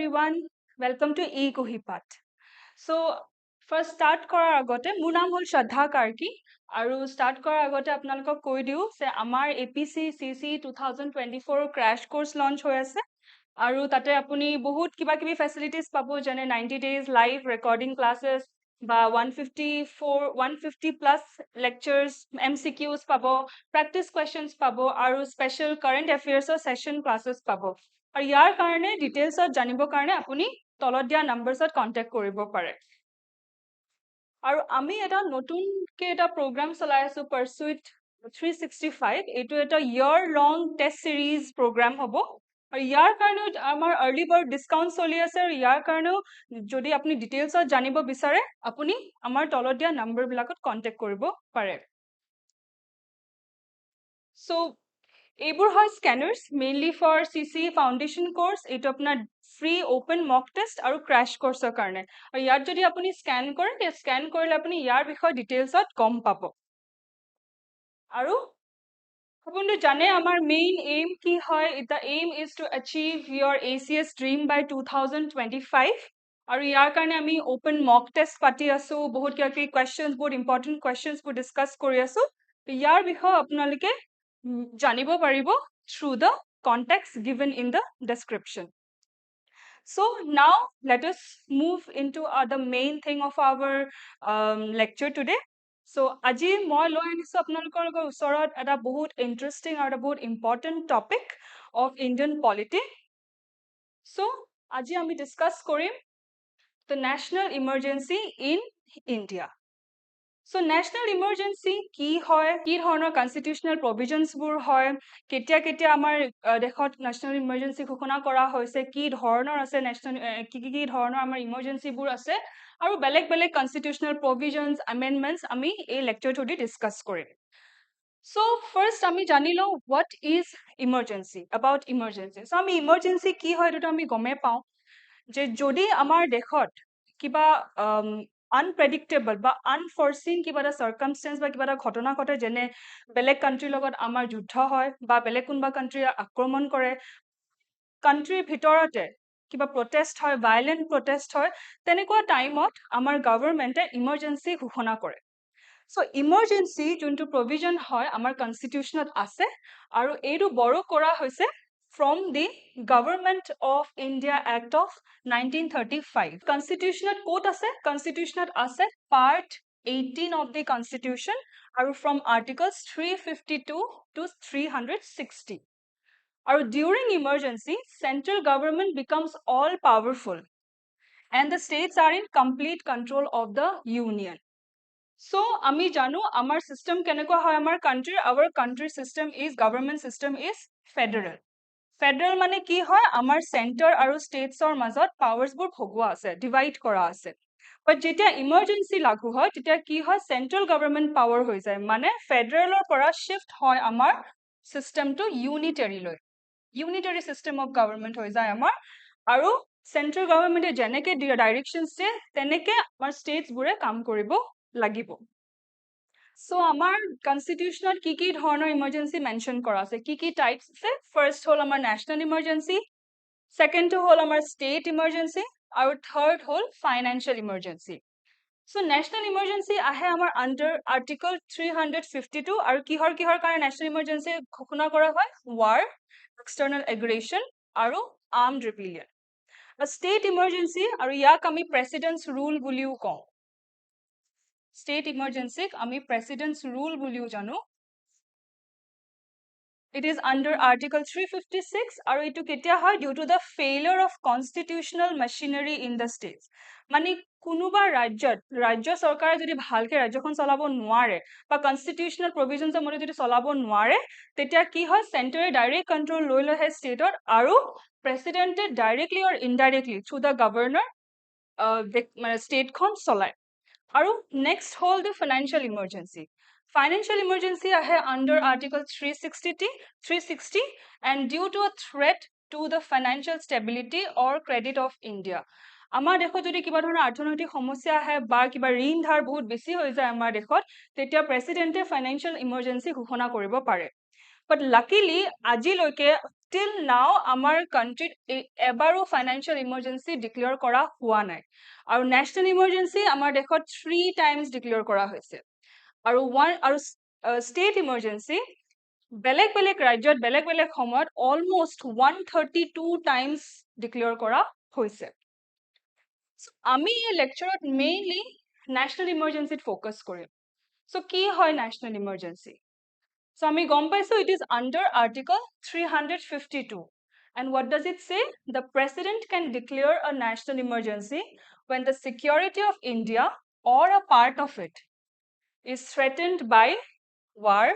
everyone. Welcome to eKuhipath. So, first start কৰাৰ আগতে মোৰ নাম হল শ্ৰদ্ধা কাৰ্কি আৰু start কৰাৰ আগতে আপোনালোকক কৈ দিও যে আমাৰ APSC CC 2024 crash course launch হৈ আছে আৰু তাতে আপুনি বহুত কিবা কিবি facilities পাব যেনে 90 days live recording classes বা 150 plus lectures MCQs পাব practice questions পাব আৰু special current affairs session classes পাব আৰু ইয়াৰ কাৰণে ডিটেইলছত জানিবৰ কাৰণে আপুনি তলত দিয়া নম্বৰছত কন্টাক্ট কৰিব পাৰে আৰু আমি এটা নতুনকে এটা প্ৰগ্ৰাম চলাই আছো Pursuit 365 এইটো এটা year long test series program হ'ব আৰু ইয়াৰ কাৰণে আমাৰ early bird discount চলি আছে আৰু ইয়াৰ কাৰণেও যদি আপুনি ডিটেইলছত জানিব বিচাৰে আপুনি আমাৰ তলত দিয়া নম্বৰবিলাকত কন্টাক্ট কৰিব পাৰে So এইবোৰ হয় scanners mainly for CC foundation course এইটো আপোনাৰ ফ্ৰী ওপেন মক টেষ্ট আৰু ক্ৰাশ কোৰ্সৰ কাৰণে আৰু ইয়াত যদি আপুনি স্ক্যান কৰে তে স্ক্যান কৰিলে আপুনি ইয়াৰ বিষয়ে ডিটেইলছত গম পাব আৰু আপুনি জানে আমাৰ মেইন এইম কি হয় the aim is to achieve your ACS dream by 2025 আৰু ইয়াৰ কাৰণে আমি ওপেন মক টেষ্ট পাতি আছো বহুত কিবা কিবি কোৱেশ্চনছ বহুত ইম্পৰ্টেন্ট কোৱেশ্চনছ বোৰ ডিসকাস কৰি আছো ইয়াৰ বিষয়ে আপোনালোকে জানিব পাৰিব through the context given in the description. So now let us move into the main thing of our lecture today. So আজি মই লৈ আনিছো আপোনালোকৰ ওচৰত এটা বহুত ইন্টাৰেষ্টিং আৰু এটা বহুত important topic of Indian polity. So আজি আমি ডিসকাস কৰিম the national emergency in India. So national emergency কি হয় কি ধৰণৰ constitutional provisions বোৰ হয় কেতিয়া কেতিয়া আমাৰ দেশত national emergency ঘোষণা কৰা হৈছে কি ধৰণৰ আছে national কি ধৰণৰ আমাৰ emergency বোৰ আছে আৰু বেলেগ বেলেগ constitutional provisions amendments আমি এই lecture টো discuss কৰিম So first আমি জানি লও what is emergency about emergency so আমি emergency কি হয় এটো আমি গমে পাও যে যদি আমাৰ দেশত কিবা unpredictable বা unforeseen কিবা এটা circumstance বা কিবা এটা ঘটনা ঘটে যেনে বেলেগ কান্ট্ৰিৰ লগত আমাৰ যুদ্ধ হয় বা বেলেগ কোনবা কান্ট্ৰি আক্ৰমণ কৰে কান্ট্ৰিৰ ভিতৰতে কিবা protest হয় violent protest হয় তেনেকুৱা টাইমত আমাৰ গভৰ্নমেন্টে ইমাৰ্জেন্সি ঘোষণা কৰে So emergency যোনটো provision হয় আমাৰ constitutionত আছে আৰু এইটো বড়ো কৰা হৈছে from the Government of India Act of 1935 Constitutionat code ase Constitutionat ase part 18 of the Constitution aru from articles 352 to 360 aru during emergency central government becomes all powerful and the states are in complete control of the union So আমি জানো আমাৰ system কেনেকুৱা হয় আমাৰ our country system is government system is federal Federal মানে কি হয় আমাৰ center আৰু states ৰ মাজত powers বোৰ ভগোৱা আছে divide কৰা আছে but যেতিয়া emergency লাগু হয় তেতিয়া কি হয় central government power হৈ যায় মানে federal ৰ পৰা shift হয় আমাৰ system টো unitary লৈ unitary system of government হৈ যায় আমাৰ আৰু central government যেনেকে directions দিয়ে তেনেকে আমাৰ states বোৰে কাম কৰিব লাগিব So আমাৰ constitutional কি ধৰণৰ emergency mention কৰা আছে কি types আছে first হল আমাৰ national emergency second হল আমাৰ state emergency আৰু third হল financial emergency So national emergency আহে আমাৰ under article 352 আৰু কিহৰ কাৰণে national emergency ঘোষণা কৰা হয় war external aggression আৰু armed rebellion A state emergency আৰু ইয়াক আমি president's rule বুলিও কওঁ State emergency আমি president's rule বুলিও জানো It is under article 356 আৰু এটো কেতিয়া হয় due to the failure of constitutional machinery in the states মানে কোনোবা ৰাজ্য চৰকাৰে যদি ভালকে ৰাজ্যখন চলাব নোৱাৰে বা constitutional provisions মতে যদি চলাব নোৱাৰে তেতিয়া কি হয় center direct control লৈ লয় ষ্টেটত আৰু president directly or indirectly through the governor state খন চলায় আৰু next hold the financial emergency Financial emergency ahe under article 360 and due to a threat to the financial stability or credit of India আমাৰ দেখত যদি কিবা ধৰণৰ অৰ্থনৈতিক সমস্যা আহে বা কিবা ঋণ ধাৰ বহুত বেছি হৈ যায় আমাৰ দেখত তেতিয়া প্ৰেসিডেন্টে ফাইনান্সিয়াল ইমাৰ্জেন্সি ঘোষণা কৰিব পাৰে But luckily আজিলৈকে till now আমাৰ countryত এবাৰো financial emergency declare কৰা হোৱা নাই আৰু national emergency আমাৰ দেশত 3 times declare কৰা হৈছে আৰু state emergency বেলেগ বেলেগ ৰাজ্যত বেলেগ বেলেগ সময়ত almost 132 times declare কৰা হৈছে আমি এই lectureত mainly national emergency focus কৰিম so কি হয় national emergency so আমি গম পাইছো it is under article 352 and what does it say the president can declare a national emergency when the security of India or a part of it is threatened by war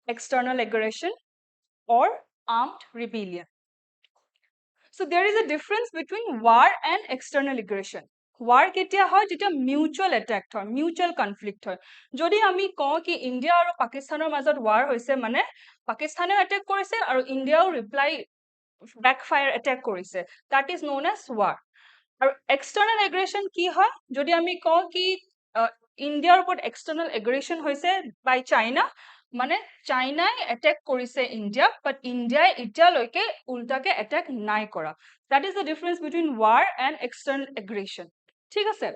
external aggression or armed rebellion so there is a difference between war and external aggression war কেতিয়া হয় যেতিয়া mutual attack হয় mutual conflict হয় যদি আমি কওঁ কি India আৰু পাকিস্তানৰ মাজত war হৈছে মানে পাকিস্তানে attack কৰিছে আৰু ইন্ডিয়াও reply backfire attack কৰিছে that is known as war আৰু external aggression কি হয় যদি আমি কওঁ কি ইন্ডিয়াৰ ওপৰত external aggression হৈছে by China মানে চাইনাই attack কৰিছে ইন্ডিয়া but ইন্ডিয়াই এতিয়ালৈকে উল্টাকে attack নাই কৰা that is the difference between war and external aggression ঠিক আছে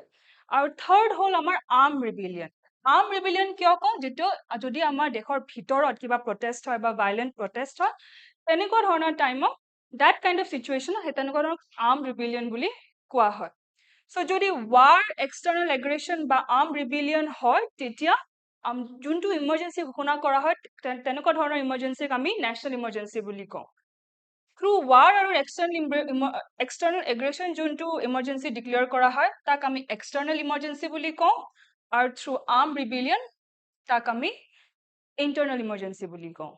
আৰু third হল আমাৰ armed rebellion কিয় কওঁ যেটো যদি আমাৰ দেশৰ ভিতৰত কিবা protest হয় বা violent protest হয় তেনেকুৱা ধৰণৰ টাইমত that kind of situation হেতেনেকুৱা ধৰণৰ armed rebellion বুলি কোৱা হয় so যদি war external aggression বা armed rebellion হয় তেতিয়া যোনটো emergency ঘোষণা কৰা হয় তেনেকুৱা ধৰণৰ emergency আমি national emergency বুলি কওঁ through war আৰু external aggression যোনটো emergency declare কৰা হয় তাক আমি external emergency বুলি কওঁ আৰু through armed rebellion তাক আমি internal emergency বুলি কওঁ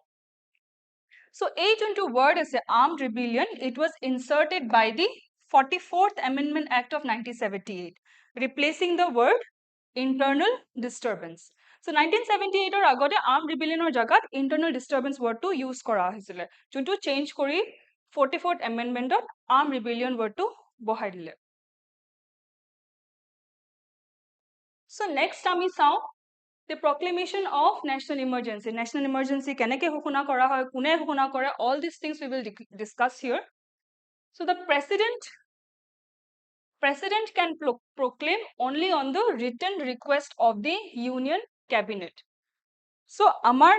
so এই যোনটো word আছে armed rebellion it was inserted by the 44th Amendment Act of 1978 replacing the word internal disturbance so 1978 ৰ আগতে armed rebellion ৰ জাগাত internal disturbance word টো use কৰা হৈছিল যোনটো change কৰি 44th amendment ত armed rebellion word টো বহাই দিলে so next আমি চাও the proclamation of national emergency কেনেকে ঘোষণা কৰা হয় কোনে ঘোষণা কৰে all these things we will discuss here so the president can proclaim only on the written request of the union cabinet so আমাৰ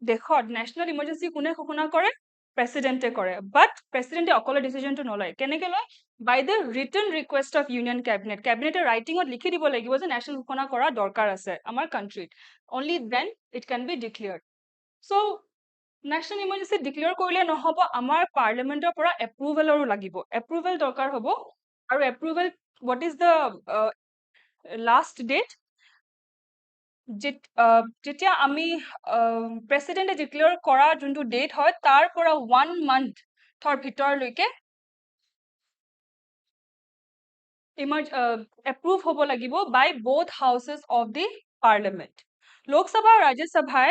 দেশত national emergency কোনে ঘোষণা কৰে presidente কৰে but presidente অকলে decision টো নলয় কেনেকে লয় by the written request of union cabinet writing ত লিখি দিব লাগিব যে national ঘোষণা কৰা দৰকাৰ আছে আমাৰ countryত only then it can be declared so national emergency declare কৰিলে নহব আমাৰ parliamentৰ পৰা approvalৰো লাগিব approval দৰকাৰ হ'ব আৰু approval what is the last date যেতিয়া আমি প্ৰেসিডেন্টে ডিক্লেয়াৰ কৰা যোনটো ডেট হয় তাৰ পৰা 1 month থৰ ভিতৰলৈকে approve হ'ব লাগিব by both houses of the parliament Lok Sabha আৰু ৰাজ্যসভাই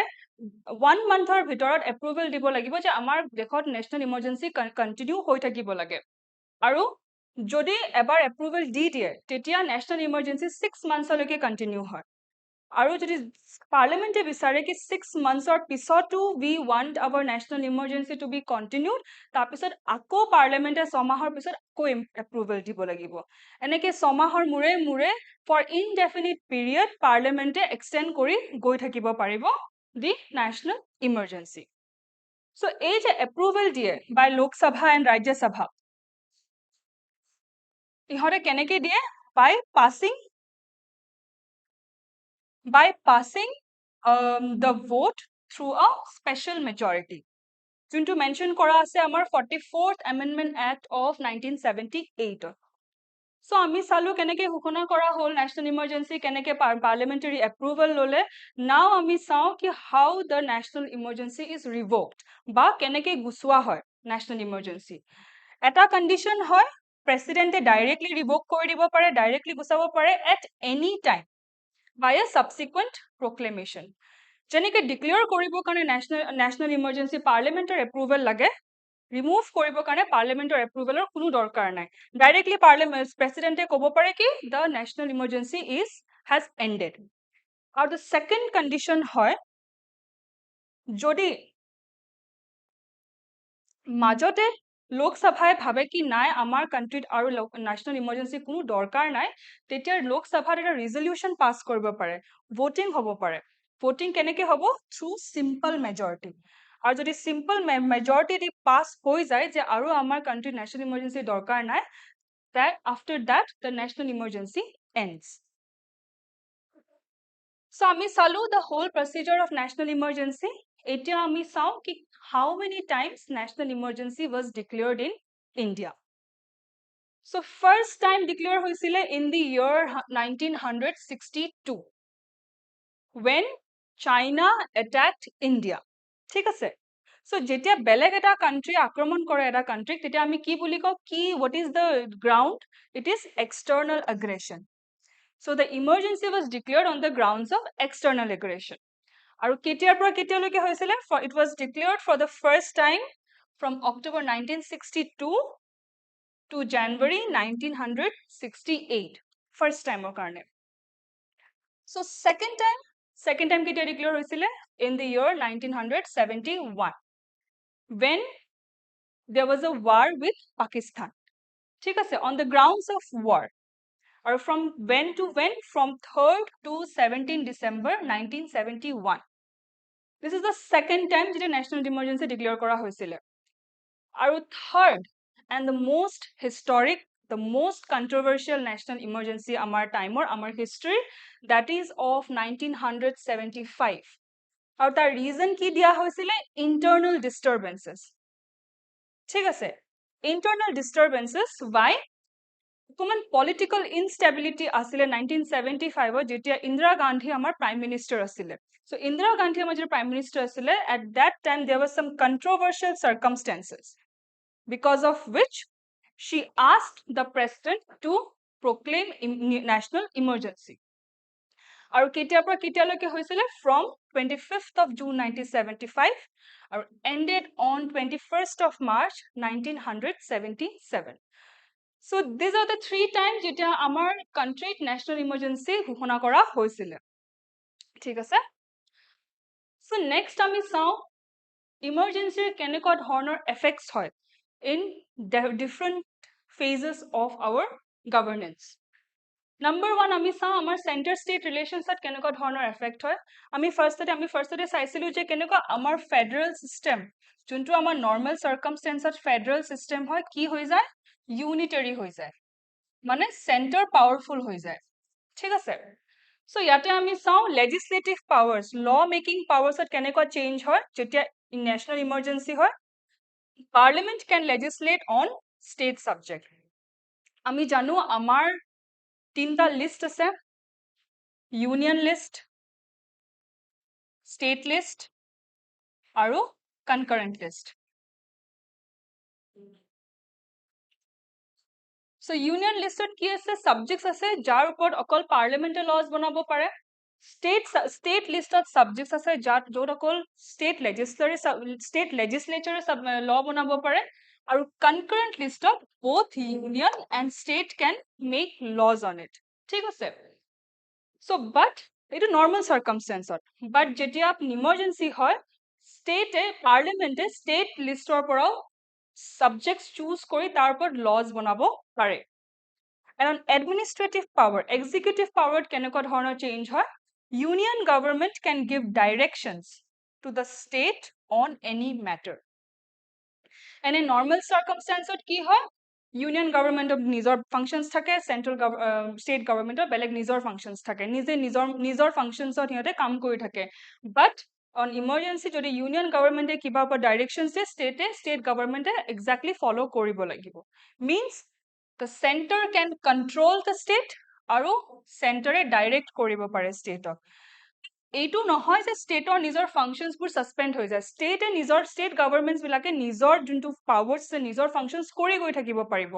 1 monthৰ ভিতৰত approval দিব লাগিব যে আমাৰ দেশত national emergency continue হৈ থাকিব লাগে আৰু যদি এবাৰ approval দি দিয়ে তেতিয়া national emergency 6 months লৈকে continue হয় আৰু যদি parliament বিচাৰে কি 6 months or পিছতো we want our national emergency to be continued তাৰ পিছত আকৌ parliament 6 মাহৰ পিছত আকৌ approval দিব লাগিব এনেকে 6 মাহৰ মুৰে মুৰে for indefinite period parliament extend কৰি গৈ থাকিব পাৰিব the national emergency so এই যে approval দিয়ে by Lok Sabha and Rajya Sabha ইহতে কেনেকে দিয়ে by passing the vote through a special majority যোনটো mention কৰা আছে আমাৰ 44th Amendment Act of 1978 so আমি চালু কেনেকে ঘোষণা কৰা হল national emergency কেনেকে parliamentary approval ললে now আমি চাও কি how the national emergency is revoked বা কেনেকে গুছোৱা হয় national emergency এটা condition হয় presidente directly revoke কৰি দিব পাৰে directly গুছাব পাৰে at any time by a subsequent proclamation যেনেকে declare কৰিব কাৰণে national emergency parliamentary approval লাগে remove কৰিব কাৰণে parliamentary approval কোনো দৰকাৰ নাই directly president ক'ব পাৰে কি the national emergency has ended আৰু the second condition হয় যদি মাজতে লোকসভাই ভাবে কি নাই আমাৰ কান্ট্ৰিত আৰু ন্যাশনাল ইমাৰ্জেন্সি কোনো দৰকাৰ নাই তেতিয়া লোকসভাত এটা ৰিজলিউচন পাস কৰিব পাৰে ভোটিং হ'ব পাৰে ভোটিং কেনেকৈ হ'ব থ্ৰু সিম্পল মেজৰিটি আৰু যদি সিম্পল মেজৰিটি দি পাস হৈ যায় যে আৰু আমাৰ কান্ট্ৰিত ন্যাশনাল ইমাৰ্জেন্সি দৰকাৰ নাই that after that the national emergency ends. So আমি চালো the whole procedure of national emergency. এতিয়া আমি চাও কি how many times national emergency was declared in India. So first time declare হৈছিলে in the year 1962 when China attacked India. ঠিক আছে So যেতিয়া বেলেগ এটা কান্ট্ৰি আক্ৰমণ কৰে এটা কান্ট্ৰিক তেতিয়া আমি কি বুলি কওঁ কি what is the ground it is external aggression So the emergency was declared on the grounds of external aggression আৰু কেতিয়াৰ পৰা কেতিয়ালৈকে হৈছিলে it was declared for the first time from October 1962 to January 1968 first time কাৰণে So second time কেতিয়া declare হৈছিলে in the year 1971 when there was a war with Pakistan. ঠিক আছে, on the grounds of war. Or from when to when? From 3rd to 17 December 1971. This is the second time that national emergency declare kora hoisile. Or third and the most historic, the most controversial national emergency amar time or amar history, that is of 1975. Or the reason ki dia hoisile internal disturbances. ঠিক আছে internal disturbances why common political instability asile 1975 যেতিয়া Indira Gandhi amar prime minister asile so Indira Gandhi amar je prime minister asile at that time there was some controversial circumstances because of which she asked the president to proclaim national emergency আৰু কেতিয়াৰ পৰা কেতিয়ালৈকে হৈছিলে from 25th of June 1975 আৰু ended on 21st of March 1977 So these are the three times যেতিয়া আমাৰ countryত national emergency ঘোষণা কৰা হৈছিলে ঠিক আছে So next আমি চাও emergency কেনেকুৱা ধৰণৰ effects হয় in different phases of our governance Number 1 আমি চাও আমাৰ center state relations at কেনেকুৱা ধৰণৰ effect হয় আমি ফাৰ্ষ্টতে চাইছিলো যে কেনেকুৱা আমাৰ federal system যোনটো আমাৰ normal circumstances federal system হয় কি হৈ যায় unitary হৈ যায় মানে center powerful হৈ যায় ঠিক আছে so ইয়াতে আমি চাও legislative powers law making powers at কেনেকুৱা change হয় যেতিয়া national emergency হয় parliament can legislate on state subject আমি জানো আমাৰ তিনটা লিষ্ট আছে ইউনিয়ন লিষ্ট ষ্টেট লিষ্ট আৰু কনকাৰেন্ট লিষ্ট So union listed কি আছে subjects আছে যাৰ ওপৰত অকল পাৰ্লিমেন্টে লজ বনাব পাৰে state listed subjects আছে য'ত অকল state legislature law বনাব পাৰে আৰু concurrent listত both union and state can make laws on it ঠিক আছে So but এটা normal circumstance but যেতিয়া emergency হয় state parliament state listor পৰাও subjects choose কৰি তাৰ ওপৰত laws বনাব পাৰে And on administrative power executive power কেনেকুৱা ধৰণৰ change হয় union government can give directions to the state on any matter And in normal circumstances কি হয় union government of নিজৰ functions থাকে central state government of বেলেগ নিজৰ functions থাকে নিজে নিজৰ functions হিহঁতে কাম কৰি থাকে but on emergency যদি union government কিবা ওপৰত directions দিয়ে state government exactly follow কৰিব লাগিব means the center can control the state আৰু center direct কৰিব পাৰে state এইটো নহয় যে ষ্টেটৰ নিজৰ ফাংচনছবোৰ সাসপেন্ড হৈ যায় ষ্টেটে নিজৰ ষ্টেট গভৰ্নমেন্টছ বিলাকে নিজৰ যোনটো পাৱাৰছ নিজৰ ফাংচনছ কৰি গৈ থাকিব পাৰিব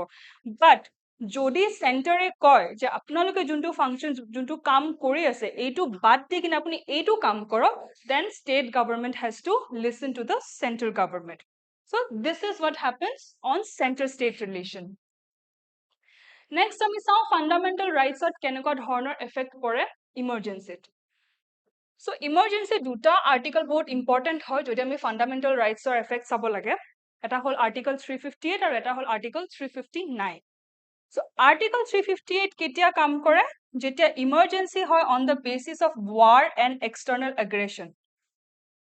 বাট যদি চেণ্টাৰে কয় যে আপোনালোকে যোনটো ফাংচন যোনটো কাম কৰি আছে এইটো বাদ দি কিনে আপুনি এইটো কাম কৰক then state government has to listen to the central government so this is what happens on centre state relation next আমি চাওঁ ফাণ্ডামেণ্টেল ৰাইটছত কেনেকুৱা ধৰণৰ এফেক্ট পৰে ইমাৰ্জেঞ্চিত So emergency দুটা article বহুত important হয় যদি আমি fundamental rights or effects চাব লাগে এটা হল আৰ্টিকল 358 আৰু এটা হল আৰ্টিকল 359 সো আৰ্টিকল 358 কেতিয়া কাম কৰে যেতিয়া ইমাৰ্জেন্সি হয় on the basis of war and external aggression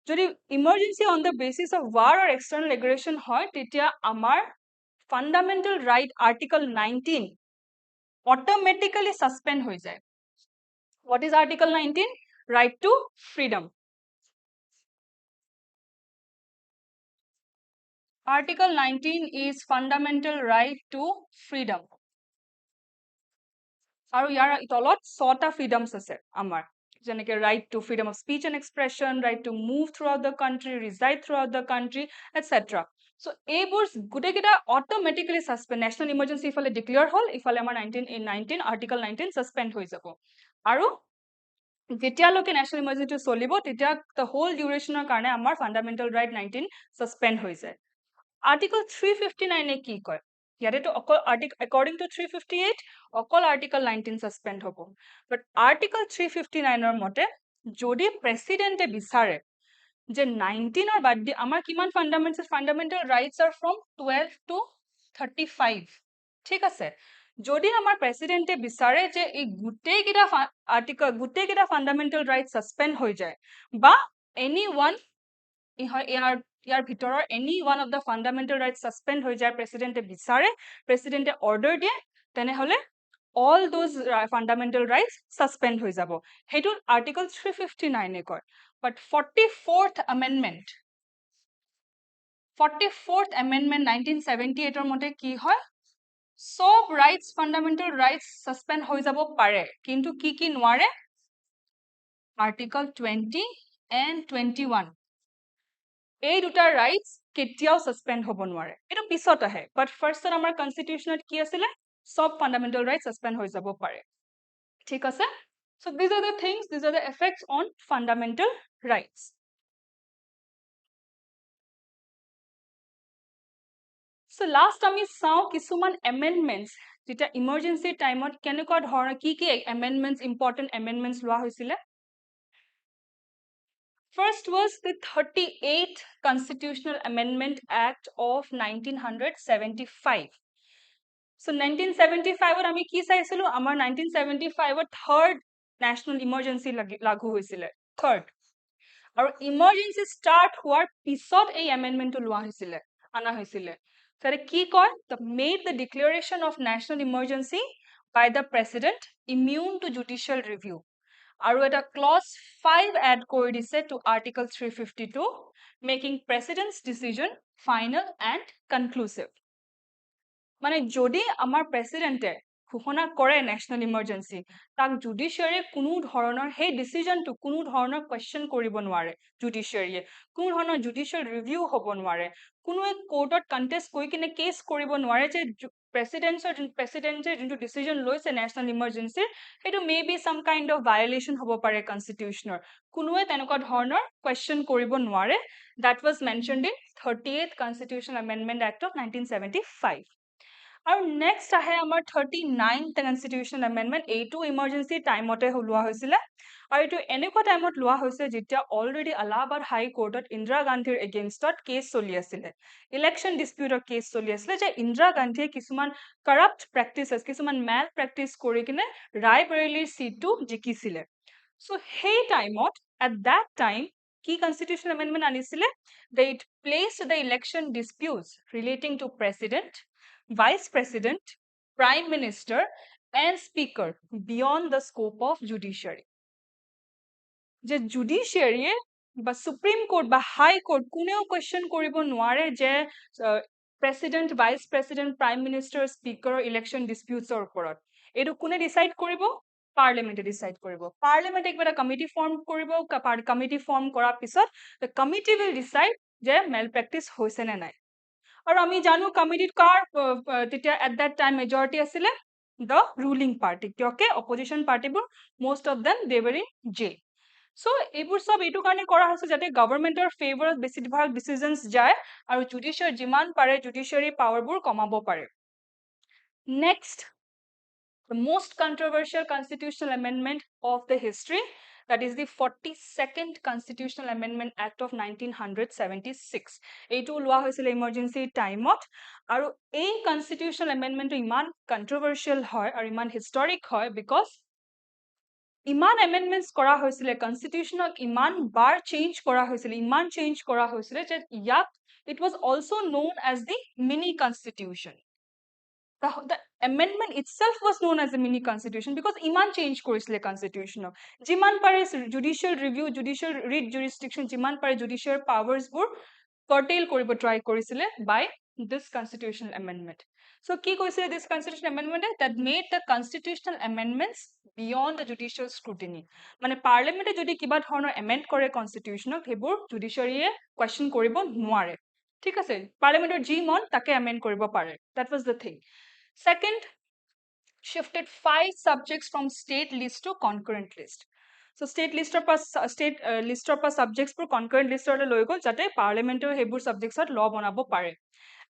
যদি emergency on the basis of war or external aggression হয় তেতিয়া আমাৰ fundamental right article 19 automatically suspend হৈ যায় what is article 19 right to freedom article 19 is fundamental right to freedom আৰু ইয়াৰ তলত 6টা ফ্ৰিডমছ আছে আমাৰ যেনেকৈ right to freedom of speech and expression right to move throughout the country reside throughout the country etc so এইবোৰ গুটেকিটা automatically suspend national emergency ইফালে declare হল ইফালে আমাৰ 19 article 19 suspend হৈ যাব আৰু যেতিয়ালৈকে national emergency চলিব তেতিয়া the whole durationৰ কাৰণে আমাৰ fundamental right 19 suspend হৈ যায় article 359 এ কি কয় ইয়াতে তো অকল according to 358 অকল article 19 suspend হ'ব but article 359 ৰ মতে যদি প্ৰেসিডেন্টে বিচাৰে যে 19 ৰ বাদ দি আমাৰ কিমান fundamental rights are from 12 to 35 ঠিক আছে যদি আমাৰ প্ৰেসিডেন্টে বিচাৰে যে এই গুটেকিটা আৰ্টিকল গুটেকিটা ফান্ডামেন্টাল ৰাইট সাসপেন্ড হৈ যায় বা এনি ওয়ান ইয়াৰ ভিতৰৰ any one of the fundamental right suspend হৈ যায় প্ৰেসিডেন্টে বিচাৰে প্ৰেসিডেন্টে অৰ্ডাৰ দিয়ে তেনেহলে all those fundamental rights suspend হৈ যাব হেতু article 359 এ কয় but 44th amendment 1978 ৰ মতে কি হয় সব rights fundamental rights suspend হৈ যাব পাৰে কিন্তু কি নোৱাৰে article 20 and 21 এই দুটা rights কেতিয়াও suspend হ'ব নোৱাৰে এটো পিছত আহে but first আমাৰ constitutionত কি আছিল সব fundamental rights suspend হৈ যাব পাৰে ঠিক আছে so these are the things these are the effects on fundamental rights so last আমি চাও কিছুমান amendments যেটা emergency timeত কেনেকুৱা ধৰণৰ কি amendments important amendments লোৱা হৈছিলে First was the 38th Constitutional Amendment Act of 1975. So 1975 আমি কি চাইছিলো আমাৰ 1975 third national emergency লাগু হৈছিলে third আৰু emergency start হোৱাৰ পিছত এই amendment লোৱা হৈছিলে আনা হৈছিলে তাৰে কি কয় the made the declaration of national emergency by the president immune to judicial review আৰু এটা clause 5 add কৰি দিছে to article 352 making president's decision final and conclusive মানে যদি আমাৰ প্ৰেসিডেন্টে ঘোষণা কৰে ন্যাশনাল ইমাৰ্জেন্সি তাক জুডিশিয়াৰি কোনো ধৰণৰ হে ডিসিশনটো কোনো ধৰণৰ কোয়েশ্চন কৰিব নোৱাৰে জুডিশিয়াৰিয়ে কোনো ধৰণৰ জুডিশিয়াল ৰিভিউ হ'ব নোৱাৰে কোনো কোৰ্টত কন্টেস্ট কৰি কিনে কেস কৰিব নোৱাৰে যে প্ৰেসিডেন্টে যোনটো ডিসিজন লৈছে ন্যাশনাল ইমাৰ্জেন্সি হেতু may be some kind of violation হ'ব পাৰে কনস্টিটিউশনৰ কোনোৱে তেনেকুৱা ধৰণৰ কোয়েশ্চন কৰিব নোৱাৰে that was mentioned in 38th Constitutional Amendment Act of 1975 আৰু next আহে আমাৰ 39th Constitutional Amendment এইটো emergency টাইমতে লোৱা হৈছিলে আৰু এইটো এনেকুৱা টাইমত লোৱা হৈছে যেতিয়া অলৰেডি Allahabad High Courtত Indira Gandhiৰ againstত কেছ চলি আছিল ইলেকশন ডিসপিউটৰ কেছ চলি আছিল যে Indira Gandhiয়ে কিছুমান corrupt practices কিছুমান mal practice কৰি কিনে ৰায়বৰেলীৰ সিটটো জিকিছিলে so সেই টাইমত at that time কি constitutional amendment আনিছিলে that it placed the election disputes relating to president vice president prime minister and speaker beyond the scope of judiciary যে judiciary বা supreme court বা high court কোনেও question কৰিব নোৱাৰে যে president vice president prime minister speaker election disputes ৰ ওপৰত এটো কোনে decide কৰিব পাৰ্লিমেন্টে ডিসাইড কৰিব পাৰ্লিমেন্টে একটা কমিটি ফৰ্ম কৰিব কমিটি ফৰ্ম কৰাৰ পিছত the committee will decide যে মেল প্ৰেক্টিস হৈছে নে নাই আৰু আমি জানো কমিটিত কাৰ তেতিয়া at that time majority আছিলে the ruling party কিয়কে opposition partyবোৰ most of them they were in jail so এইবোৰ সব এইটো কাৰণে কৰা হৈছে যাতে গভৰ্নমেন্টৰ ফেভৰত বেছিভাগ ডিসিশনস যায় আৰু জুডিশিয়াৰি যিমান পাৰে জুডিশিয়াৰি পাৱাৰবোৰ কমাব পাৰে next the most controversial constitutional amendment of the history That is the 42nd Constitutional Amendment Act of 1976. এইটো লোৱা হৈছিল emergency টাইমত আৰু এই constitutional amendment ইমান controversial হয় আৰু ইমান historic হয় because ইমান amendments কৰা হৈছিলে constitutional ইমান বাৰ change কৰা হৈছিলে ইমান change কৰা হৈছিলে যে ইয়াক it was also known as the mini constitution. The amendment itself was known as a mini constitution because iman change korisile constitution jiman pare judicial review judicial read jurisdiction jiman pare judicial powers bur curtail koribo try korisile by this constitutional amendment. So ki koisile this constitutional amendment that made the constitutional amendments beyond the judicial scrutiny. Mane parliament e jodi kiba dhoroner amend kore constitution hebur judiciary e question koribo noare. ঠিক আছে পার্লামেন্টের G মন তাকে amend কৰিব পাৰে. That was the thing. Second, shifted 5 subjects from state list to concurrent list. So state list or subjects for concurrent list or লৈ গল যাতে পার্লামেন্টের হেবুর subjects আর law বনাব পাৰে.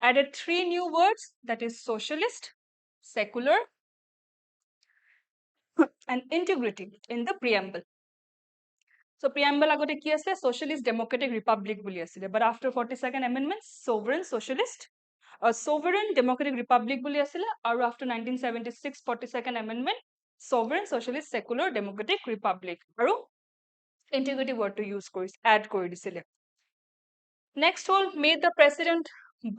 Added 3 new words, that is socialist, secular and integrity in the preamble. So preamble agote ki asile socialist democratic republic boli asile, but after 42nd amendment sovereign socialist sovereign democratic republic boli asile aru after 1976 42nd amendment sovereign socialist secular democratic republic aru integrity word to use koris add kori disile. Next whole made the president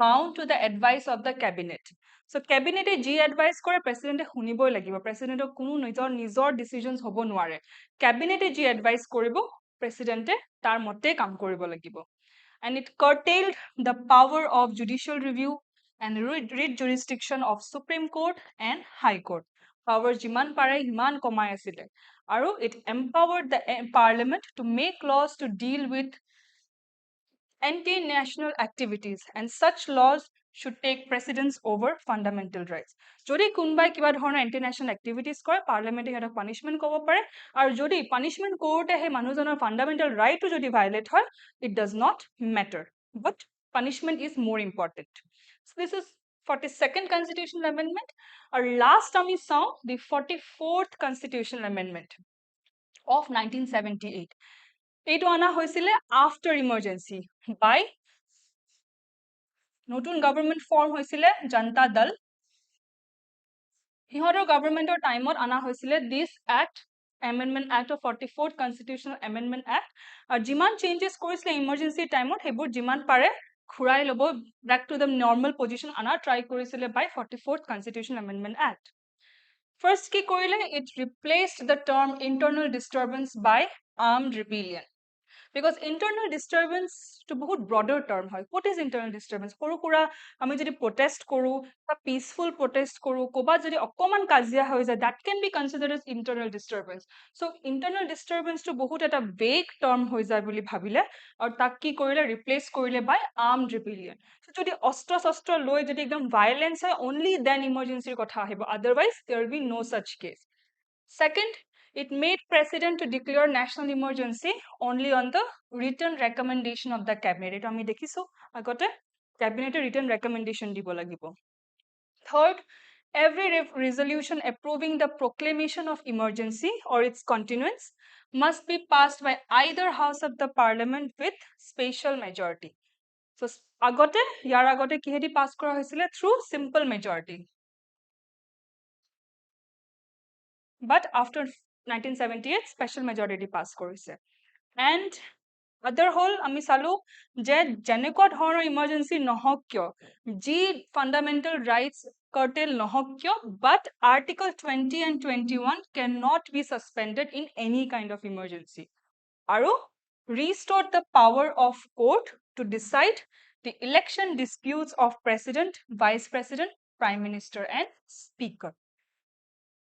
bound to the advice of the cabinet. So cabinet e ji advice kore president e huniboi lagibo, president o kono nijor decisions hobo nware, cabinet e ji advice koribo president e tar mote kam koribo lagibo. And it curtailed the power of judicial review and read jurisdiction of Supreme Court and High Court. Power jiman pare himan komai asile aru it empowered the parliament to make laws to deal with anti-national activities, and such laws should take precedence over fundamental rights. Jodi kunbai kiba dhoroner anti-national activities kore parliament e hetak punishment kobo pare aru jodi punishment korote he manujonor fundamental right to jodi violate hoy it does not matter, but punishment is more important. So this is 42nd constitutional amendment. Our last ami saw the 44th constitutional amendment of 1978. এইটো আনা হৈছিলে after emergency by নতুন government form হৈছিলে জনতা দল হিহতৰ গভৰ্নমেন্টৰ টাইমত আনা হৈছিলে this act amendment act of 44th constitutional amendment act জিমান চেঞ্জেস কৰিছিলে emergency টাইমত হেবুৰ জিমান পাৰে ঘুৰাই লব back to the normal position আনা ট্ৰাই কৰিছিলে by 44th constitutional amendment act. First কি কৰিলে it replaced the term internal disturbance by armed rebellion. Because internal disturbance to বহুত broader term হয়. What is internal disturbance? সৰু কুৰা আমি যদি protest কৰো বা peaceful protest কৰো কোবা যদি অকমান কাজিয়া হৈ যায় that can be considered as internal disturbance. So internal disturbance to বহুত এটা vague term হৈ যায় বুলি ভাবিলে আৰু তাক কি কৰিলে replace কৰিলে by armed rebellion. So যদি অস্ত্ৰ লৈ যদি একদম violence হয় only then emergency কথা আহিব, otherwise there will be no such case. Second, it made president to declare national emergency only on the written recommendation of the cabinet. Eto ami dekhiso agote cabinet written recommendation dibo lagibo. Third, every resolution approving the proclamation of emergency or its continuance must be passed by either house of the parliament with special majority. So agote yar agote kihedi pass kora hoisile through simple majority. But after 1978 special majority pass korise. And other whole ami salu je janekwa dhoroner emergency nohok kyo ji fundamental rights curtail nohok kyo, but article 20 and 21 cannot be suspended in any kind of emergency aru restored the power of court to decide the election disputes of president, vice president, prime minister and speaker.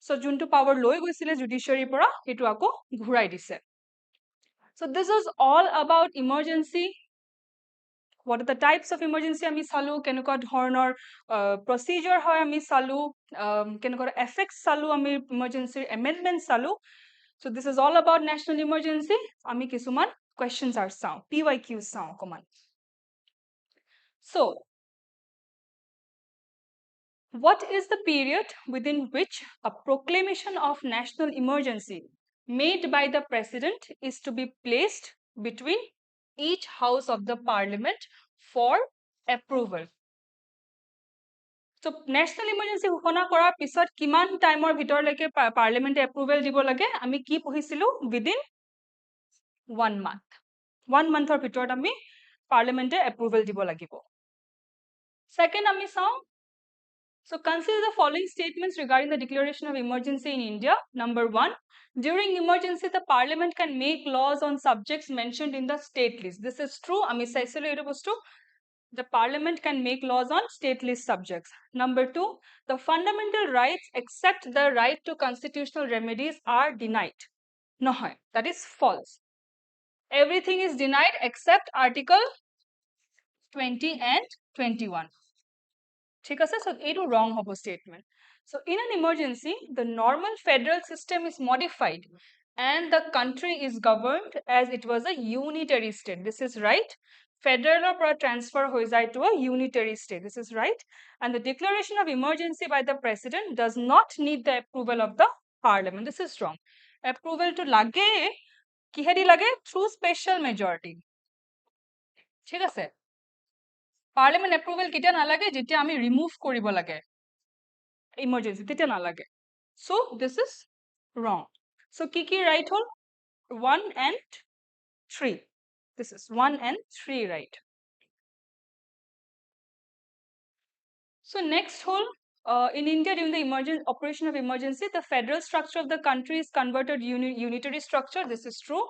So juntu power loi goisile judiciary pora etu ako ghurai dise. So this is all about emergency. What are the types of emergency ami salu, kenukwa dhoroner procedure hoy ami salu, kenukwa effects salu ami emergency amendments salu. So this is all about national emergency. Ami kisuman questions are sound PYQs sound command. So what is the period within which a proclamation of national emergency made by the president is to be placed between each house of the parliament for approval. So national emergency ঘোষণা কৰাৰ পিছত কিমান টাইমৰ ভিতৰলৈকে পাৰ্লিমেণ্টে approval দিব লাগে আমি কি পঢ়িছিলো within 1 month 1 monthৰ ভিতৰত আমি পাৰ্লিমেণ্টে এপ্ৰুভেল দিব লাগিব second আমি চাওঁ So consider the following statements regarding the declaration of emergency in India. Number 1, during emergency, the parliament can make laws on subjects mentioned in the state list. This is true. Ami saisilo etu bostu. The parliament can make laws on state list subjects. Number 2, the fundamental rights except the right to constitutional remedies are denied. No, that is false. Everything is denied except Article 20 and 21. ঠিক আছে so এইটো wrong হব statement so in an emergency the normal federal system is modified and the country is governed as it was a unitary state this is right federal পৰা transfer হৈ যায় to a unitary state this is right and the declaration of emergency by the president does not need the approval of the parliament this is wrong approval to লাগে কিহেদি লাগে through special majority ঠিক আছে Parliament approval কেতিয়া নালাগে যেতিয়া আমি remove কৰিব লাগে emergency তেতিয়া নালাগে so this is wrong so কি right hall 1 and 3 this is 1 and 3 right so next whole in India during the operation of emergency the federal structure of the country is converted unitary structure this is true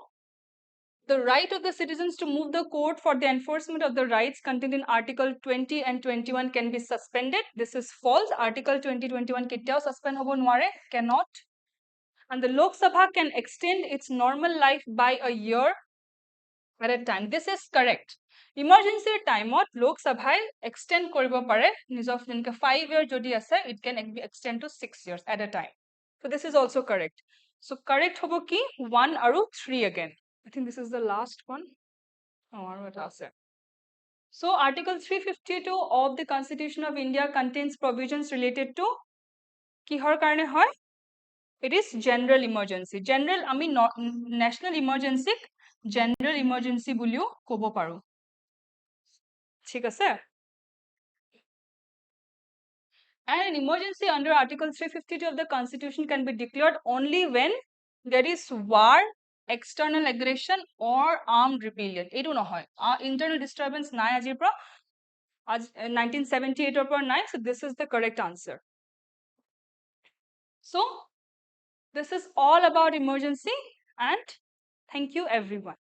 The right of the citizens to move the court for the enforcement of the rights contained in Article 20 and 21 can be suspended. This is false. Article 2021 কেতিয়াও suspend hobo নোৱাৰে, cannot. And the Lok Sabha can extend its normal life by a year at a time. This is correct. Emergency time Lok Sabha extend কৰিব পাৰে নিজৰ 5 year যদি আছে it can be extend to 6 years at a time. So this is also correct. So correct hobo ki 1 aru 3 again. I think this is the last one. Oh, what else? So, Article 352 of the Constitution of India contains provisions related to kihor karne hoy? It is general emergency. General, I mean national emergency, general emergency buliu kobo paru. ঠিক আছে? And an emergency under Article 352 of the Constitution can be declared only when there is war, external aggression or armed rebellion. এইটো নহয় internal disturbance নাই আজিৰ পৰা 1978 পৰা নাই so this is the correct answer so this is all about emergency and thank you everyone